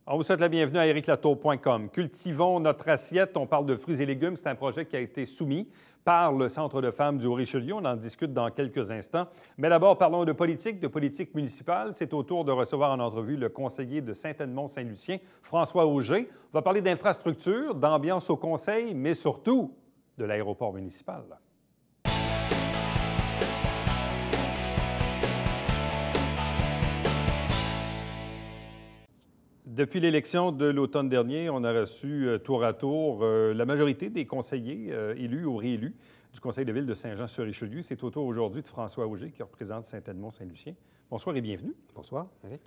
On vous souhaite la bienvenue à ericlatour.com. Cultivons notre assiette. On parle de fruits et légumes. C'est un projet qui a été soumis par le Centre de femmes du Haut-Richelieu. On en discute dans quelques instants. Mais d'abord, parlons de politique municipale. C'est au tour de recevoir en entrevue le conseiller de Saint-Edmond-Saint-Lucien, François Auger. On va parler d'infrastructure, d'ambiance au conseil, mais surtout de l'aéroport municipal. Depuis l'élection de l'automne dernier, on a reçu tour à tour la majorité des conseillers élus ou réélus du conseil de ville de Saint-Jean-sur-Richelieu. C'est au tour aujourd'hui de François Auger qui représente Saint-Edmond-Saint-Lucien. Bonsoir et bienvenue. Bonsoir, Eric.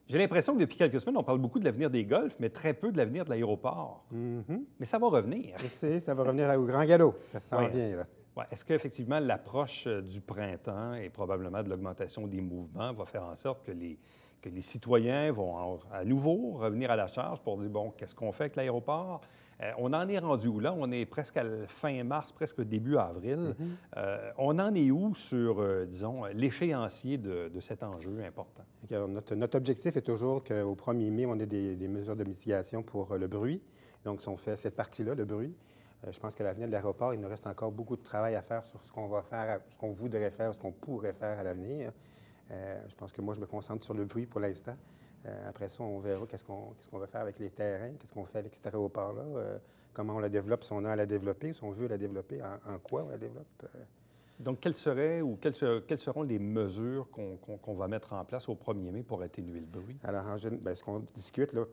J'ai l'impression que depuis quelques semaines, on parle beaucoup de l'avenir des golfs, mais très peu de l'avenir de l'aéroport. Mais ça va revenir. Je sais, ça va revenir au grand galop. Ça s'en vient, là. Ouais. Est-ce qu'effectivement, l'approche du printemps et probablement de l'augmentation des mouvements va faire en sorte que les citoyens vont à nouveau revenir à la charge pour dire, bon, qu'est-ce qu'on fait avec l'aéroport? On en est rendu où là? On est presque à la fin mars, presque début avril. On en est où sur, disons, l'échéancier de cet enjeu important? Alors, notre objectif est toujours qu'au 1er mai, on ait des mesures de mitigation pour le bruit. Donc, si on fait cette partie-là, le bruit, je pense qu'à l'avenir de l'aéroport, il nous reste encore beaucoup de travail à faire sur ce qu'on va faire, ce qu'on voudrait faire, ce qu'on pourrait faire à l'avenir. Je pense que moi, je me concentre sur le bruit pour l'instant. Après ça, on verra qu'est-ce qu'on va faire avec les terrains, qu'est-ce qu'on fait avec cet aéroport-là, comment on la développe, si on a à la développer, si on veut la développer, en quoi on la développe. Donc, quelles seront les mesures qu'on va mettre en place au 1er mai pour atténuer le bruit? Alors, ce qu'on discute, là,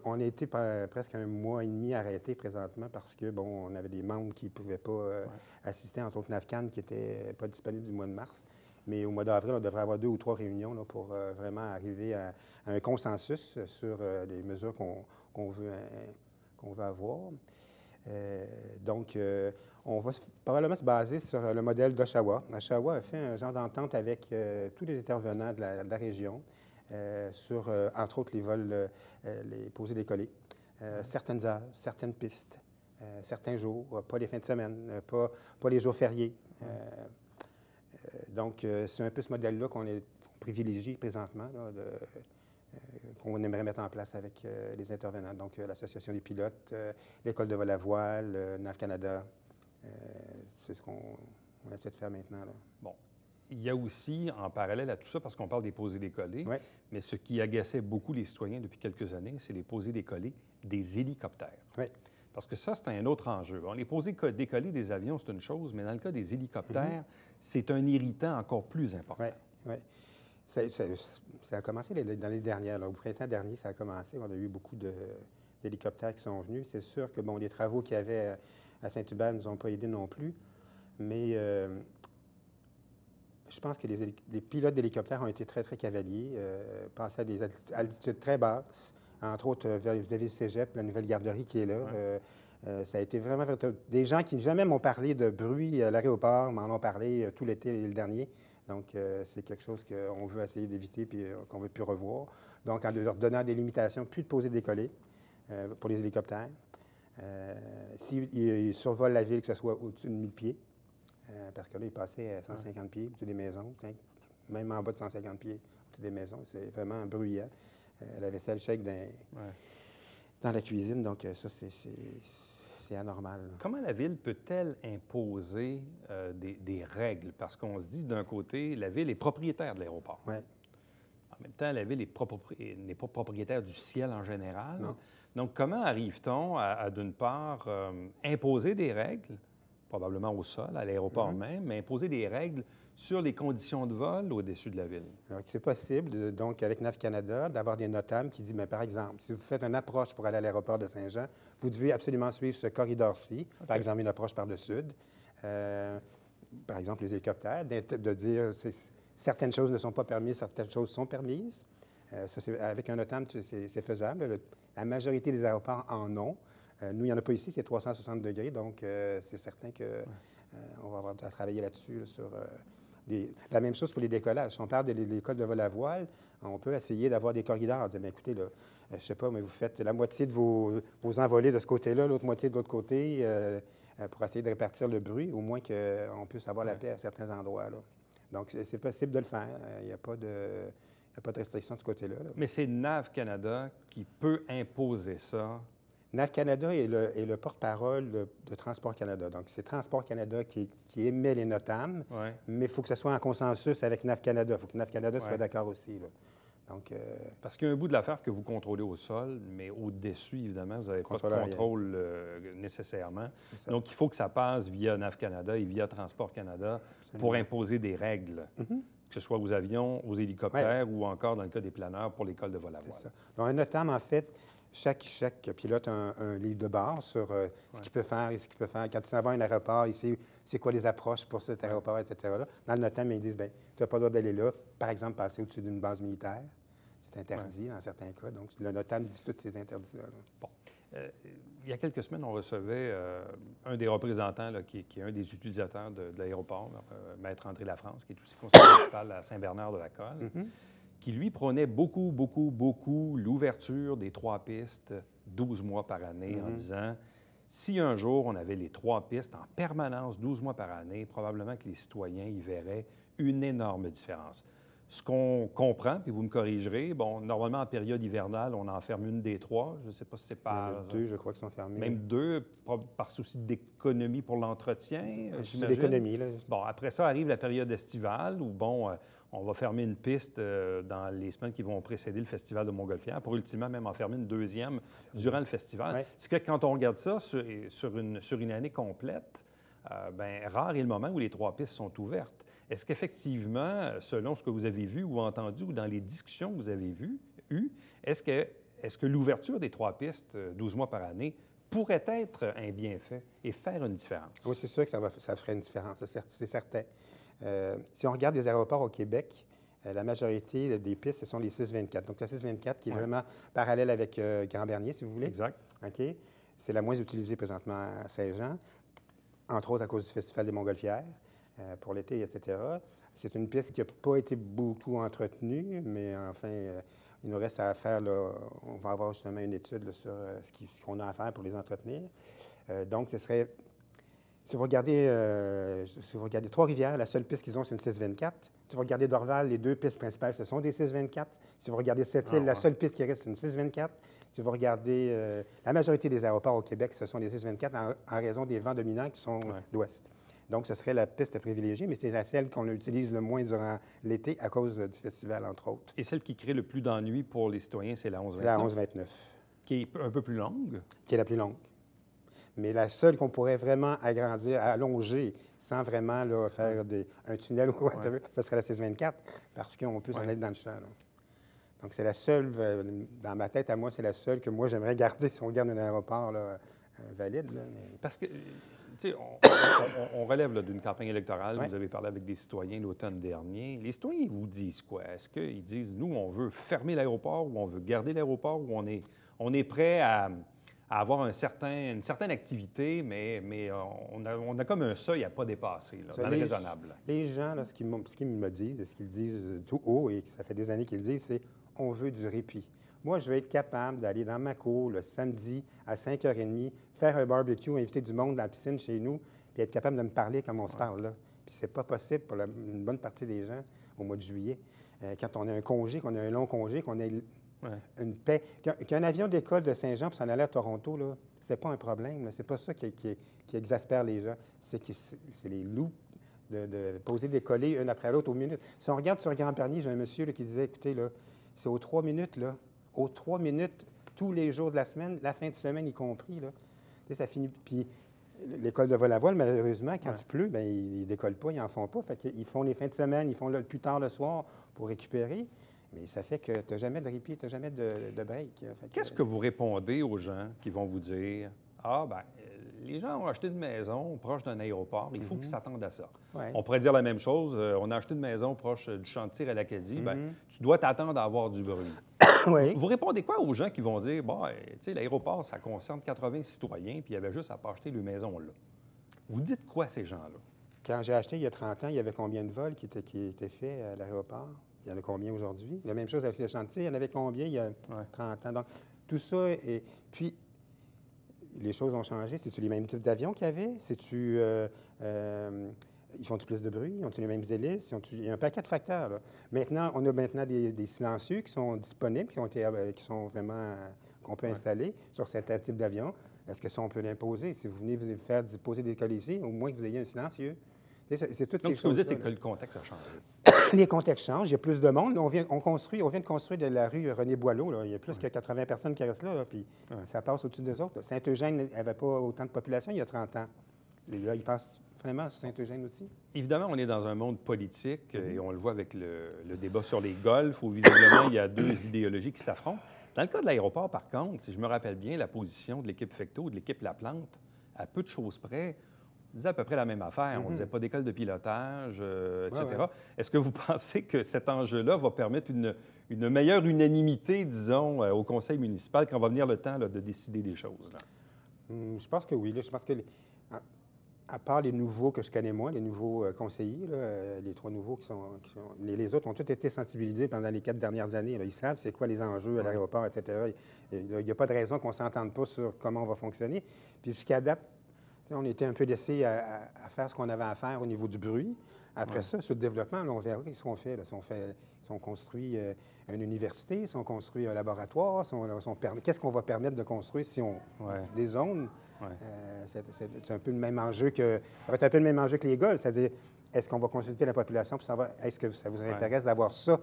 on a été presque un mois et demi arrêté présentement parce que, bon, on avait des membres qui ne pouvaient pas assister, entre autres NAVCAN, qui n'étaient pas disponibles du mois de mars. Mais au mois d'avril, on devrait avoir 2 ou 3 réunions là, pour vraiment arriver à un consensus sur les mesures qu'on veut avoir. Donc, on va probablement se baser sur le modèle d'Oshawa. Oshawa a fait un genre d'entente avec tous les intervenants de la région sur, entre autres, les vols, les posés décollés, certaines heures, certaines pistes, certains jours, pas les fins de semaine, pas les jours fériés. Donc, c'est un peu ce modèle-là qu'on privilégie présentement, qu'on aimerait mettre en place avec les intervenants. Donc, l'Association des pilotes, l'École de vol à voile, NAV Canada, c'est ce qu'on essaie de faire maintenant, là. Bon. Il y a aussi, en parallèle à tout ça, parce qu'on parle des posés décollés, ouais. mais ce qui agaçait beaucoup les citoyens depuis quelques années, c'est les posés décollés des hélicoptères. Oui. Parce que ça, c'est un autre enjeu. Bon, les posés décollés des avions, c'est une chose, mais dans le cas des hélicoptères, c'est un irritant encore plus important. Oui, oui. Ça a commencé dans l'année dernière. Là, au printemps dernier, ça a commencé. On a eu beaucoup d'hélicoptères qui sont venus. C'est sûr que, bon, les travaux qu'il y avait à Saint-Hubert ne nous ont pas aidés non plus. Mais je pense que les pilotes d'hélicoptères ont été très, très cavaliers, passaient à des altitudes très basses, entre autres vis-à-vis du cégep, la nouvelle garderie qui est là. Ouais. Ça a été vraiment... Des gens qui jamais m'ont parlé de bruit à l'aéroport, m'en ont parlé tout l'été le dernier. Donc, c'est quelque chose qu'on veut essayer d'éviter puis qu'on ne veut plus revoir. Donc, en leur donnant des limitations, plus de poser décoller pour les hélicoptères. S'ils survolent la ville, que ce soit au-dessus de 1000 pieds, parce que là, ils passaient à 150 pieds au-dessus des maisons, même en bas de 150 pieds au-dessus des maisons. C'est vraiment bruyant. La vaisselle shake dans la cuisine, donc ça, c'est anormal. Là. Comment la Ville peut-elle imposer des règles? Parce qu'on se dit, d'un côté, la Ville est propriétaire de l'aéroport. Oui. En même temps, la Ville n'est pas propriétaire du ciel en général. Non. Donc, comment arrive-t-on à d'une part, imposer des règles, probablement au sol, à l'aéroport même, mais imposer des règles sur les conditions de vol au-dessus de la ville? Alors, c'est possible, donc, avec NAV Canada, d'avoir des notables qui disent, bien, par exemple, si vous faites une approche pour aller à l'aéroport de Saint-Jean, vous devez absolument suivre ce corridor-ci, par exemple, une approche par le sud, par exemple, les hélicoptères, de dire certaines choses ne sont pas permises, certaines choses sont permises. Ça, avec un notable, c'est faisable. La majorité des aéroports en ont. Nous, il n'y en a pas ici, c'est 360 degrés, donc c'est certain qu'on va avoir à travailler là-dessus, sur... La même chose pour les décollages. Si on parle de l'école de vol à voile, on peut essayer d'avoir des corridors. De, bien, écoutez, là, je ne sais pas, mais vous faites la moitié de vos envolées de ce côté-là, l'autre moitié de l'autre côté, pour essayer de répartir le bruit, au moins qu'on puisse avoir la paix à certains endroits. Là. Donc, c'est possible de le faire. Il n'y a pas Il n'y a pas de restriction de ce côté-là. Là. Mais c'est NAV Canada qui peut imposer ça. NAV Canada est le porte-parole de Transport Canada. Donc, c'est Transport Canada qui émet les NOTAM, Ouais. mais il faut que ce soit en consensus avec NAV Canada. Il faut que NAV Canada soit Ouais. d'accord aussi. Là. Donc, Parce qu'il y a un bout de l'affaire que vous contrôlez au sol, mais au-dessus, évidemment, vous n'avez pas de Contrôle contrôle nécessairement. ça. Donc, il faut que ça passe via NAV Canada et via Transport Canada pour imposer des règles, que ce soit aux avions, aux hélicoptères ou encore, dans le cas des planeurs, pour l'école de vol à voile. C'est ça. Donc, un NOTAM, en fait, chaque pilote a un livre de base sur ce qu'il peut faire et ce qu'il peut faire. Quand tu s'en vas à un aéroport, il sait c'est quoi les approches pour cet aéroport, etc. Là. Dans le NOTAM, ils disent, bien, tu n'as pas le droit d'aller là, par exemple, passer au-dessus d'une base militaire. C'est interdit dans certains cas. Donc, le NOTAM dit tous ces interdits-là. Là. Bon. Il y a quelques semaines, on recevait un des représentants, là, qui est un des utilisateurs de l'aéroport, Maître André Lafrance, qui est aussi conseiller municipal à Saint-Bernard-de-la-Colle, qui, lui, prônait beaucoup l'ouverture des 3 pistes 12 mois par année en disant, si un jour on avait les 3 pistes en permanence 12 mois par année, probablement que les citoyens y verraient une énorme différence. Ce qu'on comprend, puis vous me corrigerez, bon, normalement, en période hivernale, on en ferme une des 3. Je ne sais pas si c'est Il y en par... a 2, je crois, qui sont fermés. Même 2, par souci d'économie pour l'entretien, C'est j'imagine. l'économie, là. Bon, après ça arrive la période estivale où, bon, on va fermer une piste dans les semaines qui vont précéder le Festival de Montgolfière pour ultimement même en fermer une deuxième durant le festival. Ouais. C'est que quand on regarde ça sur une année complète, bien, rare est le moment où les 3 pistes sont ouvertes. Est-ce qu'effectivement, selon ce que vous avez vu ou entendu ou dans les discussions que vous avez eues, est-ce que l'ouverture des 3 pistes 12 mois par année pourrait être un bienfait et faire une différence? Oui, c'est sûr que ça ferait une différence, c'est certain. Si on regarde les aéroports au Québec, la majorité des pistes, ce sont les 624. Donc, la 624 qui est vraiment parallèle avec Grand-Bernier, si vous voulez. Exact. OK? C'est la moins utilisée présentement à Saint-Jean, entre autres à cause du Festival des Montgolfières. Pour l'été, etc. C'est une piste qui n'a pas été beaucoup entretenue, mais enfin, il nous reste à faire, là, on va avoir justement une étude là, sur ce qu'on a à faire pour les entretenir. Donc, ce serait, si vous regardez Trois-Rivières, la seule piste qu'ils ont, c'est une 624. Si vous regardez Dorval, les 2 pistes principales, ce sont des 624. Si vous regardez Sept-Îles, la seule piste qui reste, c'est une 624. Si vous regardez la majorité des aéroports au Québec, ce sont des 624 en raison des vents dominants qui sont d'ouest. Donc, ce serait la piste privilégiée, mais c'est celle qu'on utilise le moins durant l'été à cause du festival, entre autres. Et celle qui crée le plus d'ennuis pour les citoyens, c'est la 1129. C'est la 1129. Qui est un peu plus longue. Qui est la plus longue. Mais la seule qu'on pourrait vraiment agrandir, allonger, sans vraiment là, faire un tunnel ou whatever, ça serait la 624, parce qu'on peut s'en aller dans le champ. Là. Donc, c'est la seule, dans ma tête, à moi, c'est la seule que moi, j'aimerais garder si on garde un aéroport là, valide. Là, mais... Parce que, tu sais, on relève là, d'une campagne électorale. Vous avez parlé avec des citoyens l'automne dernier. Les citoyens, ils vous disent quoi? Est-ce qu'ils disent, nous, on veut fermer l'aéroport ou on veut garder l'aéroport ou on est prêt à avoir une certaine activité, mais on a comme un seuil à ne pas dépasser, là, dans le raisonnable. Les gens, là, ce qu'ils me disent, et ce qu'ils disent tout haut, et ça fait des années qu'ils le disent, c'est « on veut du répit ». Moi, je veux être capable d'aller dans ma cour le samedi à 5h30, faire un barbecue, inviter du monde dans la piscine chez nous, puis être capable de me parler comme on se parle là. Puis c'est pas possible pour une bonne partie des gens au mois de juillet. Quand on a un congé, qu'on a un long congé, qu'on a une paix. Qu'un avion d'école de Saint-Jean pour s'en aller à Toronto, là, c'est pas un problème. C'est pas ça qui exaspère les gens. C'est les loups de poser des collets une après l'autre aux minutes. Si on regarde sur Grand-Bernier, j'ai un monsieur là, qui disait, écoutez, là, c'est aux 3 minutes, là. Aux 3 minutes, tous les jours de la semaine, la fin de semaine y compris, là. Tu sais, ça finit. Puis l'école de vol à voile, malheureusement, quand il pleut, bien, ils ne décollent pas, ils n'en font pas. Fait qu'ils font les fins de semaine, ils font plus tard le soir pour récupérer. Mais ça fait que tu n'as jamais de répit, tu n'as jamais de break. Qu'est-ce que vous répondez aux gens qui vont vous dire « Ah, bien, les gens ont acheté une maison proche d'un aéroport, il faut qu'ils s'attendent à ça. Ouais. On pourrait dire la même chose, on a acheté une maison proche du champ de tir à l'Acadie, bien, tu dois t'attendre à avoir du bruit. Oui. Vous répondez quoi aux gens qui vont dire « Bon, tu sais, l'aéroport, ça concerne 80 citoyens, puis il y avait juste à pas acheter une maison là. » Vous dites quoi à ces gens-là? Quand j'ai acheté il y a 30 ans, il y avait combien de vols qui étaient faits à l'aéroport? Il y en a combien aujourd'hui? La même chose avec le chantier, il y en avait combien il y a 30 ans? Donc, tout ça, et puis, les choses ont changé. C'est-tu les mêmes types d'avions qu'il y avait? C'est-tu Ils font plus de bruit, ils ont les mêmes hélices, il y a un paquet de facteurs. Là. Maintenant, on a maintenant des silencieux qui sont disponibles, qui sont vraiment qu'on peut installer sur certains types d'avions. Est-ce que ça, on peut l'imposer? Si vous venez vous faire poser des cols ici, au moins que vous ayez un silencieux. C'est toutes Donc, ces ce que vous choses. dites, c'est que le contexte a changé. Les contextes changent, il y a plus de monde. Là, on vient de construire de la rue René-Boileau. Là. Il y a plus que 80 personnes qui restent là, puis ça passe au-dessus des autres. Saint-Eugène n'avait pas autant de population il y a 30 ans. Et là, ils passent vraiment sur Saint-Eugène aussi. Évidemment, on est dans un monde politique et on le voit avec le débat sur les golfs où visiblement il y a deux idéologies qui s'affrontent. Dans le cas de l'aéroport, par contre, si je me rappelle bien, la position de l'équipe Fecteau, de l'équipe Laplante, à peu de choses près, disait à peu près la même affaire. On ne disait pas d'école de pilotage, etc. Ouais. Est-ce que vous pensez que cet enjeu-là va permettre une meilleure unanimité, disons, au conseil municipal quand va venir le temps là, de décider des choses? Là? Je pense que oui. Là, je pense que, à part les nouveaux que je connais moins, les nouveaux conseillers, là, les 3 nouveaux les autres ont tous été sensibilisés pendant les 4 dernières années. Là. Ils savent c'est quoi les enjeux à l'aéroport, etc. Il n'y a pas de raison qu'on ne s'entende pas sur comment on va fonctionner. Puis jusqu'à date, on était un peu laissé à faire ce qu'on avait à faire au niveau du bruit. Après ça, sur le développement, là, on verra ce qu'on fait. Là. Si on construit une université, si on construit un laboratoire, qu'est-ce qu'on va permettre de construire si on... Des zones. C'est un peu le même enjeu ça va être un peu le même enjeu que les golfs, c'est-à-dire, est-ce qu'on va consulter la population pour savoir, est-ce que ça vous intéresse d'avoir ça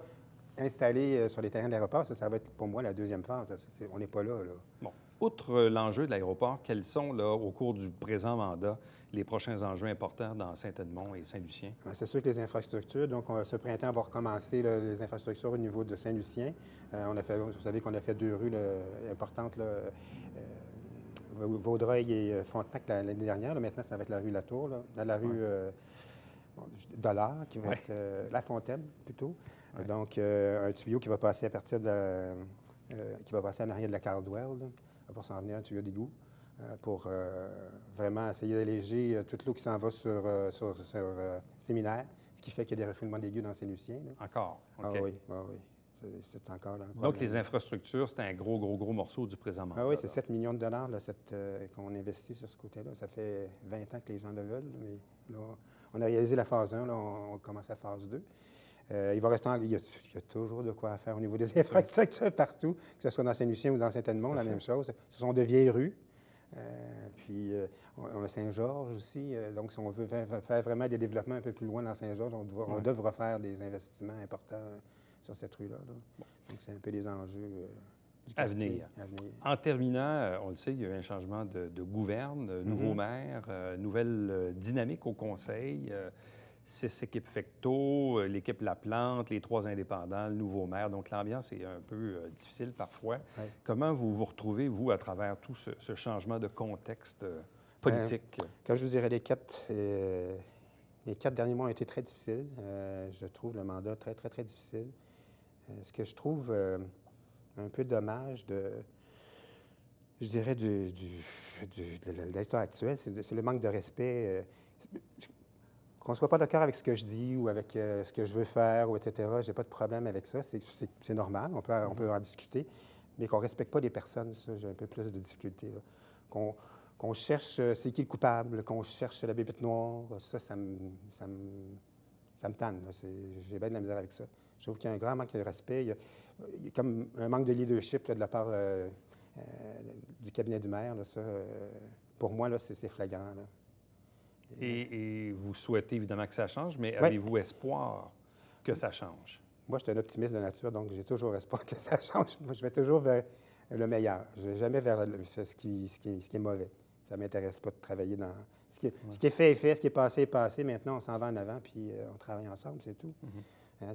installé sur les terrains d'aéroport? Ça va être, pour moi, la deuxième phase. On n'est pas là. Bon. Outre l'enjeu de l'aéroport, quels sont, là, au cours du présent mandat, les prochains enjeux importants dans Saint-Edmond et Saint-Lucien? C'est sûr que les infrastructures. Donc, ce printemps, on va recommencer les infrastructures au niveau de Saint-Lucien. Vous savez qu'on a fait 2 rues importantes, Vaudreuil et Frontenac l'année dernière. Là, maintenant, ça va être la rue Latour, la rue Dollard, qui va être La Fontaine, plutôt. Donc, un tuyau qui va passer à partir qui va passer en arrière de la Caldwell, pour s'en venir un tuyau d'égout, pour vraiment essayer d'alléger toute l'eau qui s'en va sur Séminaire, ce qui fait qu'il y a des refoulements d'aigus dans Saint-Lucien. Encore? Ah oui. C'est encore là. Donc, les infrastructures, c'est un gros morceau du présent mandat. Ah oui, c'est 7 millions de dollars qu'on investit sur ce côté-là. Ça fait 20 ans que les gens le veulent, mais là, on a réalisé la phase 1, là, on commence la phase 2. Il va rester il y a toujours de quoi faire au niveau des infrastructures partout, que ce soit dans Saint-Lucien ou dans Saint-Edmond, la même chose. Ce sont de vieilles rues. Puis, on a Saint-Georges aussi. Donc, si on veut faire vraiment des développements un peu plus loin dans Saint-Georges, on devra faire des investissements importants sur cette rue-là. Là. Donc, c'est un peu des enjeux du quartier. À venir. En terminant, on le sait, il y a eu un changement de gouverne, nouveau maire, nouvelle dynamique au conseil. 6 équipes Fecteau, l'équipe Laplante, les 3 indépendants, le nouveau maire. Donc, l'ambiance est un peu difficile parfois. Comment vous vous retrouvez, vous, à travers tout ce changement de contexte politique? Quand je vous dirais, les 4 derniers mois ont été très difficiles. Je trouve le mandat très, très, très difficile. Ce que je trouve un peu dommage je dirais, de l'état actuel, c'est le manque de respect. Qu'on ne soit pas d'accord avec ce que je dis ou avec ce que je veux faire, ou etc., je n'ai pas de problème avec ça. C'est normal, on peut en discuter. Mais qu'on ne respecte pas les personnes, ça, j'ai un peu plus de difficulté. Qu'on cherche c'est qui le coupable, qu'on cherche la bébête noire, ça me tanne. J'ai bien de la misère avec ça. Je trouve qu'il y a un grand manque de respect. Il y a comme un manque de leadership là, de la part du cabinet du maire. Là, ça, pour moi, là, c'est flagrant. Là. Et vous souhaitez évidemment que ça change, mais avez-vous espoir que ça change? Moi, je suis un optimiste de nature, donc j'ai toujours espoir que ça change. Moi, je vais toujours vers le meilleur. Je ne vais jamais vers ce qui est mauvais. Ça ne m'intéresse pas de travailler dans... Ce qui est fait est fait, ce qui est passé est passé. Maintenant, on s'en va en avant, puis on travaille ensemble, c'est tout.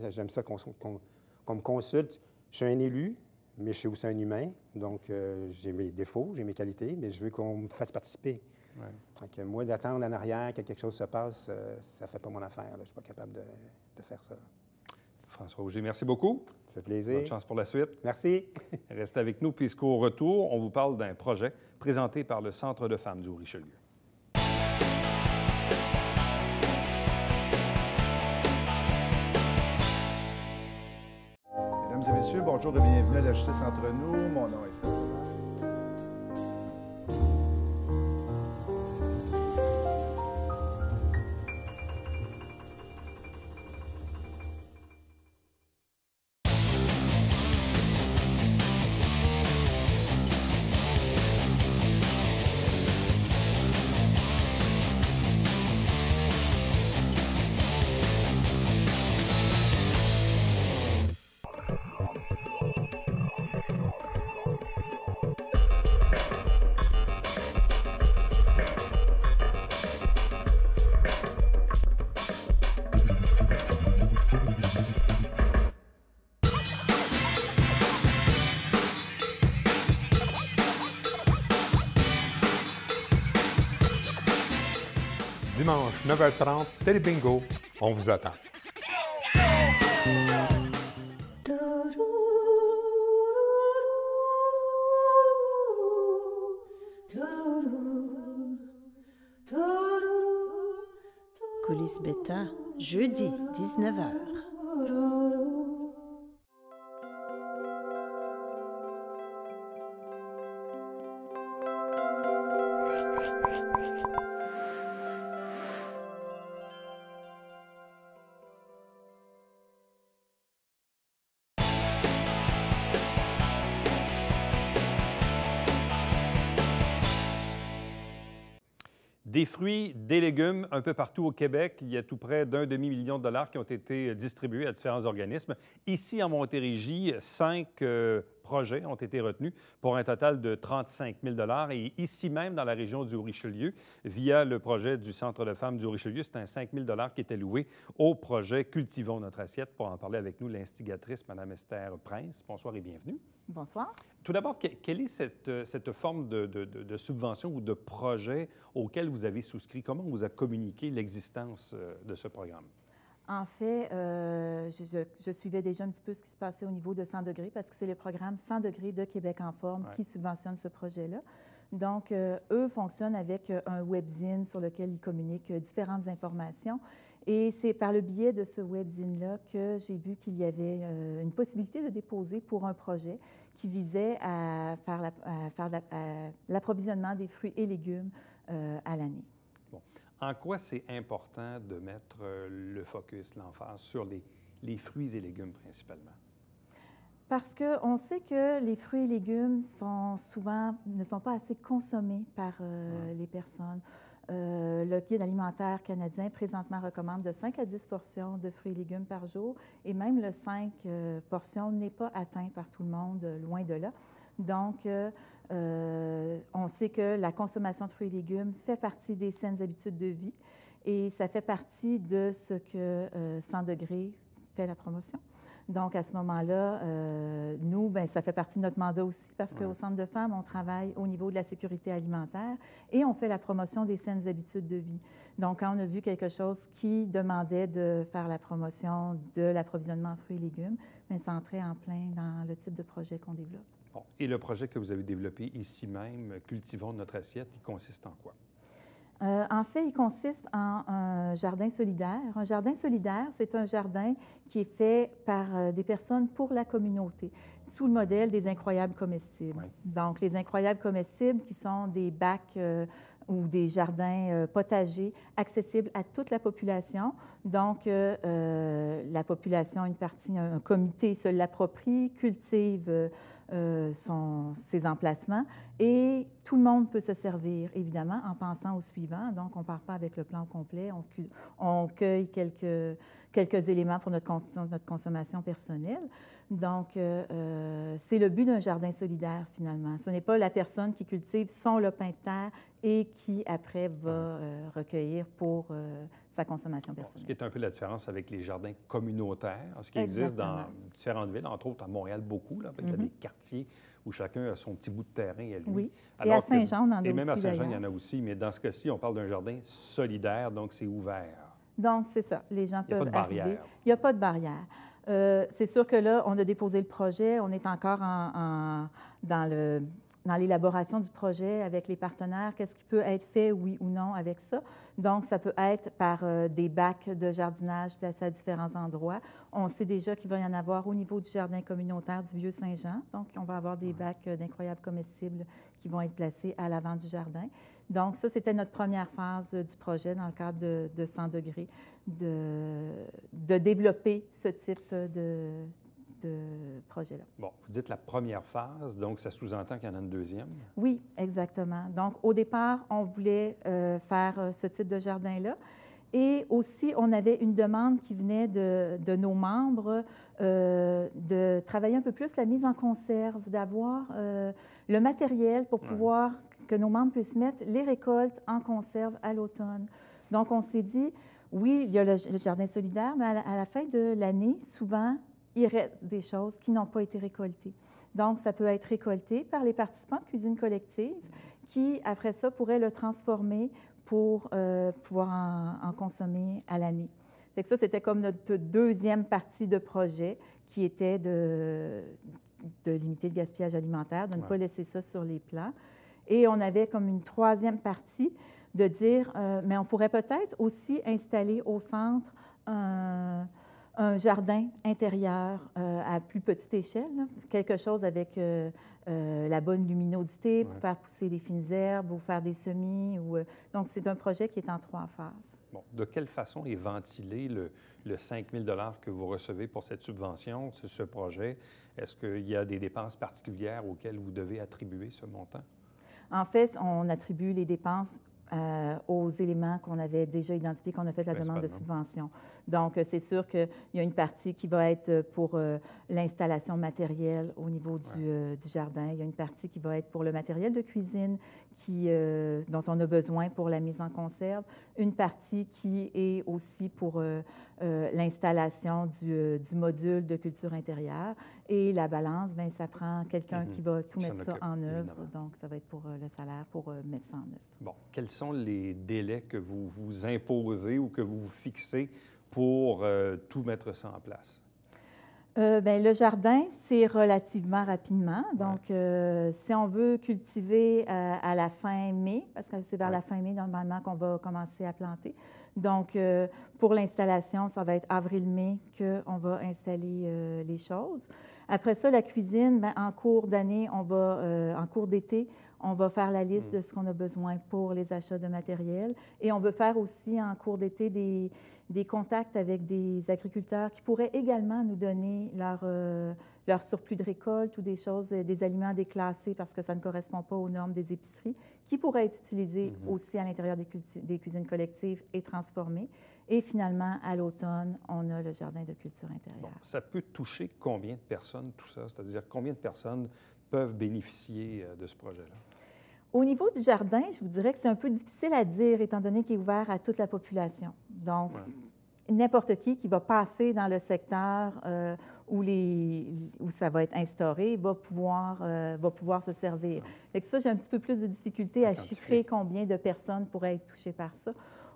J'aime ça qu'on me consulte. Je suis un élu, mais je suis aussi un humain. Donc, j'ai mes défauts, j'ai mes qualités, mais je veux qu'on me fasse participer. Donc, moi, d'attendre en arrière que quelque chose se passe, ça ne fait pas mon affaire. Là. Je ne suis pas capable de faire ça. François Auger, merci beaucoup. Ça fait plaisir. Bonne chance pour la suite. Merci. Restez avec nous, puisqu'au retour, on vous parle d'un projet présenté par le Centre de femmes du Haut-Richelieu. Mesdames et messieurs, bonjour et bienvenue à la Justice entre nous. Mon nom est Sébastien. dimanche 9h30, Télébingo, on vous attend. Coulisses Bêta, jeudi, 19h. Des fruits, des légumes un peu partout au Québec. Il y a tout près d'1 demi-million de dollars qui ont été distribués à différents organismes. Ici, en Montérégie, 5 projets ont été retenus pour un total de 35 000 dollars. Et ici même, dans la région du Haut-Richelieu, via le projet du Centre de femmes du Haut-Richelieu, c'est un 5 000 dollars qui était loué au projet Cultivons notre assiette. Pour en parler avec nous, l'instigatrice, Mme Esther Prince. Bonsoir et bienvenue. Bonsoir. Tout d'abord, quelle est cette forme de subvention ou de projet auquel vous avez souscrit? Comment on vous a communiqué l'existence de ce programme? En fait, je suivais déjà un petit peu ce qui se passait au niveau de 100 degrés parce que c'est le programme 100 degrés de Québec en forme qui subventionne ce projet-là. Donc, eux fonctionnent avec un webzine sur lequel ils communiquent différentes informations. Et c'est par le biais de ce webzine-là que j'ai vu qu'il y avait une possibilité de déposer pour un projet qui visait à faire l'approvisionnement des fruits et légumes à l'année. Bon. En quoi c'est important de mettre le focus, l'emphase sur les fruits et légumes principalement? Parce qu'on sait que les fruits et légumes ne sont pas assez consommés par les personnes. Le Guide alimentaire canadien présentement recommande de 5 à 10 portions de fruits et légumes par jour et même le 5 portions n'est pas atteint par tout le monde, loin de là. Donc, on sait que la consommation de fruits et légumes fait partie des saines habitudes de vie et ça fait partie de ce que 100 degrés fait la promotion. Donc, à ce moment-là, nous, bien, ça fait partie de notre mandat aussi parce qu'au Centre de femmes, on travaille au niveau de la sécurité alimentaire et on fait la promotion des saines habitudes de vie. Donc, quand on a vu quelque chose qui demandait de faire la promotion de l'approvisionnement en fruits et légumes, bien, ça entrait en plein dans le type de projet qu'on développe. Bon. Et le projet que vous avez développé ici même, Cultivons notre assiette, il consiste en quoi? En fait, il consiste en un jardin solidaire. Un jardin solidaire, c'est un jardin qui est fait par des personnes pour la communauté, sous le modèle des incroyables comestibles. Oui. Donc, les incroyables comestibles qui sont des bacs ou des jardins potagers accessibles à toute la population. Donc, la population, une partie, un comité se l'approprie, cultive ces emplacements et tout le monde peut se servir, évidemment, en pensant au suivant. Donc, on ne part pas avec le plan complet, on cueille quelques éléments pour notre consommation personnelle. Donc, c'est le but d'un jardin solidaire, finalement. Ce n'est pas la personne qui cultive son lopin de terre et qui, après, va recueillir pour sa consommation personnelle. Ce qui est un peu la différence avec les jardins communautaires, ce qui existe dans différentes villes, entre autres à Montréal beaucoup, là, il y a des quartiers où chacun a son petit bout de terrain à lui. Oui, alors et à Saint-Jean, on en a aussi. Et même à Saint-Jean, il y en a aussi, mais dans ce cas-ci, on parle d'un jardin solidaire, donc c'est ouvert. Donc, c'est ça. Les gens peuvent arriver. Il n'y a pas de barrière. C'est sûr que là, on a déposé le projet. On est encore dans l'élaboration du projet avec les partenaires. Qu'est-ce qui peut être fait, oui ou non, avec ça? Donc, ça peut être par des bacs de jardinage placés à différents endroits. On sait déjà qu'il va y en avoir au niveau du jardin communautaire du Vieux-Saint-Jean. Donc, on va avoir des bacs d'incroyables comestibles qui vont être placés à l'avant du jardin. Donc, ça, c'était notre première phase du projet dans le cadre de 100 degrés, de développer ce type de projet-là. Bon, vous dites la première phase, donc ça sous-entend qu'il y en a une deuxième? Oui, exactement. Donc, au départ, on voulait faire ce type de jardin-là. Et aussi, on avait une demande qui venait de nos membres de travailler un peu plus la mise en conserve, d'avoir le matériel pour pouvoir que nos membres puissent mettre les récoltes en conserve à l'automne. Donc, on s'est dit, oui, il y a le jardin solidaire, mais à la fin de l'année, souvent, il reste des choses qui n'ont pas été récoltées. Donc, ça peut être récolté par les participants de cuisine collective qui, après ça, pourraient le transformer pour pouvoir en consommer à l'année. Fait que ça, c'était comme notre deuxième partie de projet qui était de limiter le gaspillage alimentaire, de ne pas laisser ça sur les plats. Et on avait comme une troisième partie de dire, mais on pourrait peut-être aussi installer au centre un jardin intérieur à plus petite échelle, là. Quelque chose avec la bonne luminosité pour faire pousser des fines herbes ou faire des semis. Donc, c'est un projet qui est en 3 phases. Bon, de quelle façon est ventilé le 5 000 $ que vous recevez pour cette subvention, ce projet? Est-ce qu'il y a des dépenses particulières auxquelles vous devez attribuer ce montant? En fait, on attribue les dépenses aux éléments qu'on avait déjà identifiés, qu'on a fait la demande de subvention. Donc, c'est sûr qu'il y a une partie qui va être pour l'installation matérielle au niveau du jardin. Il y a une partie qui va être pour le matériel de cuisine dont on a besoin pour la mise en conserve. Une partie qui est aussi pour l'installation du module de culture intérieure. Et la balance, bien, ça prend quelqu'un qui va tout mettre ça en œuvre. Évidemment. Donc, ça va être pour le salaire, pour mettre ça en œuvre. Bon. Quels sont les délais que vous vous imposez ou que vous vous fixez pour tout mettre ça en place? Bien, le jardin, c'est relativement rapidement. Donc, si on veut cultiver à la fin mai, parce que c'est vers la fin mai, normalement, qu'on va commencer à planter. Donc, pour l'installation, ça va être avril-mai qu'on va installer les choses. Après ça, la cuisine, bien, en cours d'année, en cours d'été, on va faire la liste de ce qu'on a besoin pour les achats de matériel. Et on veut faire aussi, en cours d'été, des contacts avec des agriculteurs qui pourraient également nous donner leur surplus de récolte ou des choses, des aliments déclassés parce que ça ne correspond pas aux normes des épiceries, qui pourraient être utilisés aussi à l'intérieur des cuisines collectives et transformés. Et finalement, à l'automne, on a le jardin de culture intérieure. Bon, ça peut toucher combien de personnes, tout ça? C'est-à-dire combien de personnes peuvent bénéficier de ce projet-là? Au niveau du jardin, je vous dirais que c'est un peu difficile à dire, étant donné qu'il est ouvert à toute la population. Donc, n'importe qui va passer dans le secteur où ça va être instauré va pouvoir se servir. Fait que ça, j'ai un petit peu plus de difficulté à chiffrer combien de personnes pourraient être touchées par ça.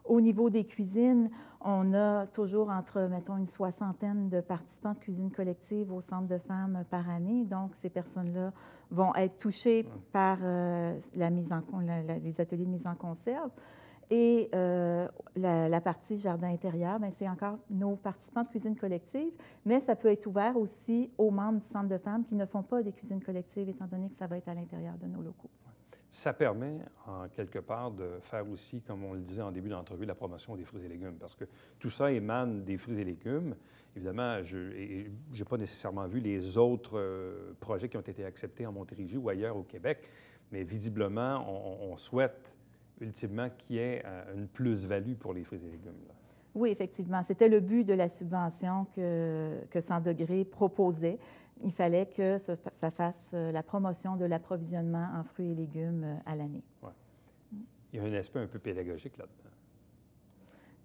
Au niveau des cuisines, on a toujours entre, mettons, une 60aine de participants de cuisine collective au Centre de femmes par année. Donc, ces personnes-là vont être touchées par les ateliers de mise en conserve. Et la partie jardin intérieur, bien, c'est encore nos participants de cuisine collective, mais ça peut être ouvert aussi aux membres du Centre de femmes qui ne font pas des cuisines collectives, étant donné que ça va être à l'intérieur de nos locaux. Ça permet, en quelque part, de faire aussi, comme on le disait en début d'entrevue, la promotion des fruits et légumes, parce que tout ça émane des fruits et légumes. Évidemment, je n'ai pas nécessairement vu les autres projets qui ont été acceptés en Montérégie ou ailleurs au Québec, mais visiblement, on souhaite ultimement qu'il y ait une plus-value pour les fruits et légumes, là. Oui, effectivement. C'était le but de la subvention que 100 degrés proposait. Il fallait que ça fasse la promotion de l'approvisionnement en fruits et légumes à l'année. Ouais. Il y a un aspect un peu pédagogique là-dedans.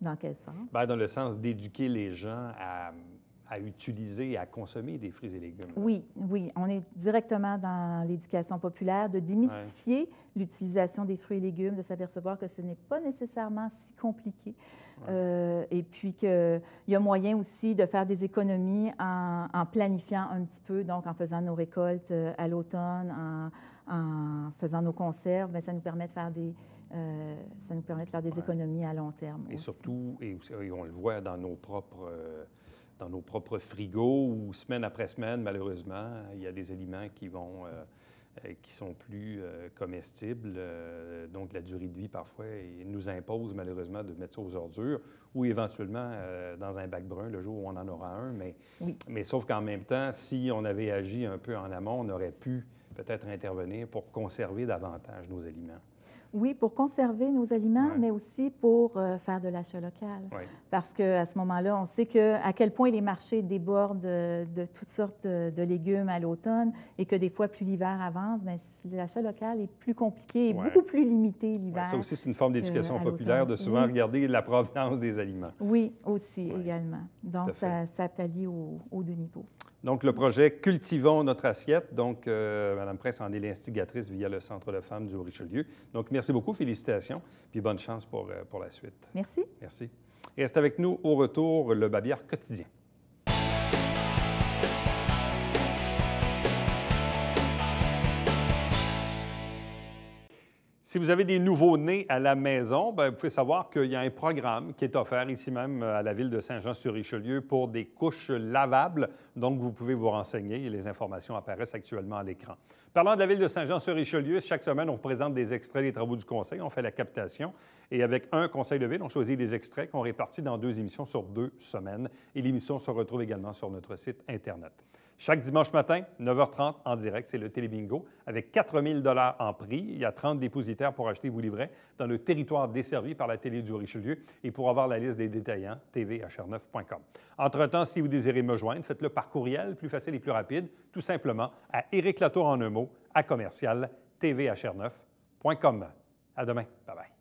Dans quel sens? Bien, dans le sens d'éduquer les gens à utiliser et à consommer des fruits et légumes. Oui, oui. On est directement dans l'éducation populaire, de démystifier l'utilisation des fruits et légumes, de s'apercevoir que ce n'est pas nécessairement si compliqué. Et puis qu'il y a moyen aussi de faire des économies en planifiant un petit peu, donc en faisant nos récoltes à l'automne, en faisant nos conserves, bien, ça nous permet de faire des économies à long terme. Et aussi. surtout, et on le voit dans nos propres frigos où, semaine après semaine, malheureusement, il y a des aliments qui sont plus comestibles. Donc, la durée de vie, parfois, nous impose malheureusement de mettre ça aux ordures ou éventuellement dans un bac brun le jour où on en aura un. Mais sauf qu'en même temps, si on avait agi un peu en amont, on aurait pu peut-être intervenir pour conserver davantage nos aliments. Oui, pour conserver nos aliments, mais aussi pour faire de l'achat local. Parce qu'à ce moment-là, on sait à quel point les marchés débordent de toutes sortes de légumes à l'automne et que des fois, plus l'hiver avance, bien, l'achat local est plus compliqué et beaucoup plus limité l'hiver. Ça aussi, c'est une forme d'éducation populaire de souvent regarder la provenance des aliments. Oui, aussi, également. Donc, ça pallie aux deux niveaux. Donc, le projet Cultivons notre assiette. Donc, Mme Press en est l'instigatrice via le Centre de femmes du Haut-Richelieu. Donc, merci Merci beaucoup, félicitations, puis bonne chance pour la suite. Merci. Merci. Reste avec nous au retour, le Babillard quotidien. Si vous avez des nouveaux-nés à la maison, bien, vous pouvez savoir qu'il y a un programme qui est offert ici même à la ville de Saint-Jean-sur-Richelieu pour des couches lavables. Donc, vous pouvez vous renseigner et les informations apparaissent actuellement à l'écran. Parlant de la ville de Saint-Jean-sur-Richelieu, chaque semaine, on vous présente des extraits des travaux du conseil. On fait la captation et avec un conseil de ville, on choisit des extraits qu'on répartit dans 2 émissions sur 2 semaines. Et l'émission se retrouve également sur notre site Internet. Chaque dimanche matin, 9h30 en direct, c'est le Télébingo avec 4 000 $ en prix. Il y a 30 dépositaires pour acheter vos livrets dans le territoire desservi par la Télé du Richelieu. Et pour avoir la liste des détaillants, tvhr9.com. Entre-temps, si vous désirez me joindre, faites-le par courriel, plus facile et plus rapide, tout simplement à Éric Latour en un mot, à commercial tvhr9.com. À demain. Bye-bye.